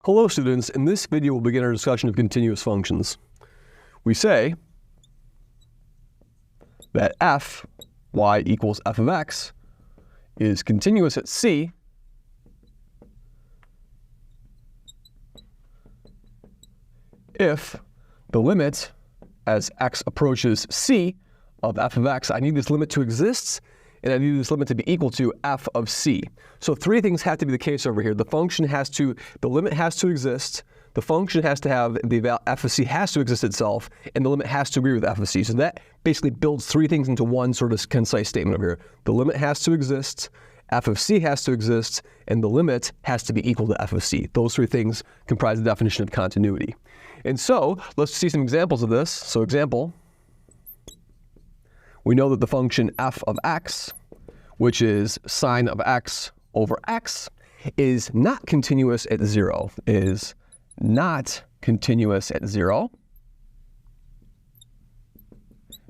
Hello students, in this video we'll begin our discussion of continuous functions. We say that f y equals f of x is continuous at c if the limit as x approaches c of f of x, I need this limit to exist, and I need this limit to be equal to f of c. So three things have to be the case over here. The limit has to exist, the function has to have, f of c has to exist itself, and the limit has to agree with f of c. So that basically builds three things into one sort of concise statement over here. The limit has to exist, f of c has to exist, and the limit has to be equal to f of c. Those three things comprise the definition of continuity. And so let's see some examples of this. So example, we know that the function f of x, which is sine of x over x, is not continuous at 0, is not continuous at 0.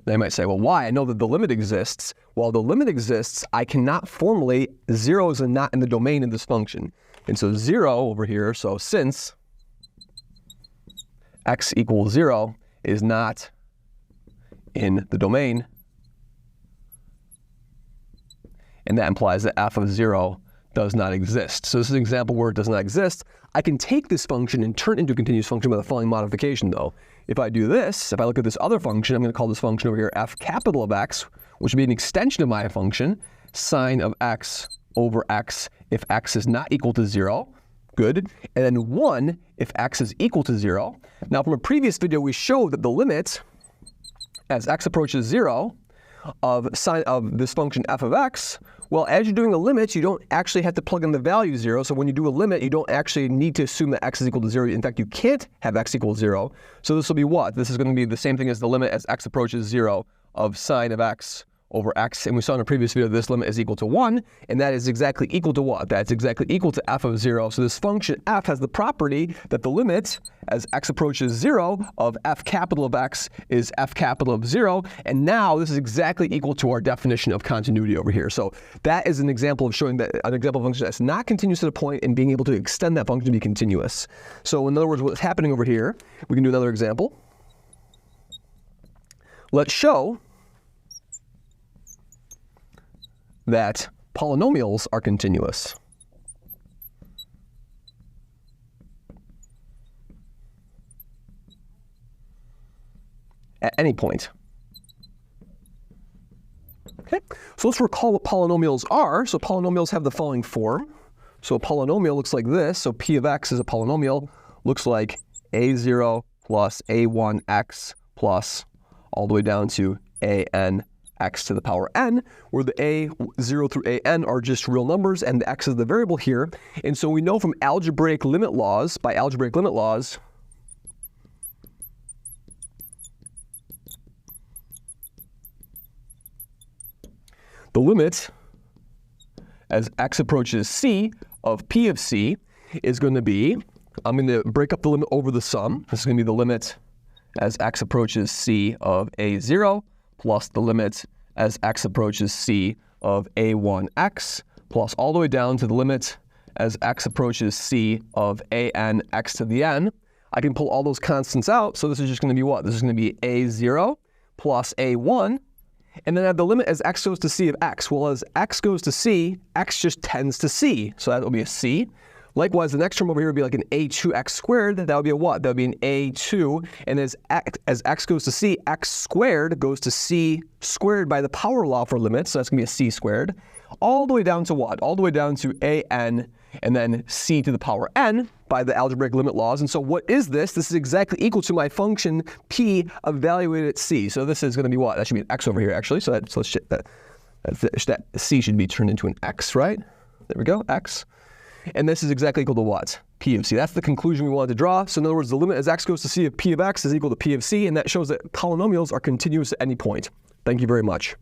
Now you might say, well, why? I know that the limit exists. Well, the limit exists, I cannot formally, 0 is not in the domain of this function. And so 0 over here, so since x equals 0 is not in the domain, and that implies that f of 0 does not exist. So this is an example where it does not exist. I can take this function and turn it into a continuous function by the following modification though. If I do this, if I look at this other function, I'm going to call this function over here f capital of x, which would be an extension of my function, sine of x over x if x is not equal to 0. Good. And then 1 if x is equal to 0. Now from a previous video, we showed that the limit as x approaches 0 of this function f of x, well, as you're doing a limit, you don't actually have to plug in the value 0. So when you do a limit, you don't actually need to assume that x is equal to 0. In fact, you can't have x equal 0. So this will be what? This is going to be the same thing as the limit as x approaches 0 of sine of x over x. And we saw in a previous video this limit is equal to 1. And that is exactly equal to what? That's exactly equal to f of 0. So this function f has the property that the limit as x approaches 0 of f capital of x is f capital of 0. And now this is exactly equal to our definition of continuity over here. So that is an example of showing that an example of a function that's not continuous at a point and being able to extend that function to be continuous. So in other words, what's happening over here, we can do another example. Let's show that polynomials are continuous. At any point. Okay, so let's recall what polynomials are. So polynomials have the following form. So a polynomial looks like this. So p of x is a polynomial, looks like a0 plus a1x plus all the way down to an x to the power n, where the a0 through an are just real numbers and the x is the variable here. And so we know from algebraic limit laws, by algebraic limit laws, the limit as x approaches c of p of c is going to be, I'm going to break up the limit over the sum. This is going to be the limit as x approaches c of a0 plus the limit as x approaches c of a1x plus all the way down to the limit as x approaches c of an x to the n. I can pull all those constants out, so this is just going to be what? This is going to be a0 plus a1, and then I have the limit as x goes to c of x. Well, as x goes to c, x just tends to c, so that will be a c. Likewise, the next term over here would be like an a2x squared. That would be a what? That would be an a2. And as x goes to c, x squared goes to c squared by the power law for limits. So that's going to be a c squared. All the way down to what? All the way down to an and then c to the power n by the algebraic limit laws. And so what is this? This is exactly equal to my function p evaluated at c. So this is going to be what? That should be an x over here, actually. So that c should be turned into an x, right? There we go, x. And this is exactly equal to what? P of c. That's the conclusion we wanted to draw. So in other words, the limit as x goes to c of p of x is equal to p of c, and that shows that polynomials are continuous at any point. Thank you very much.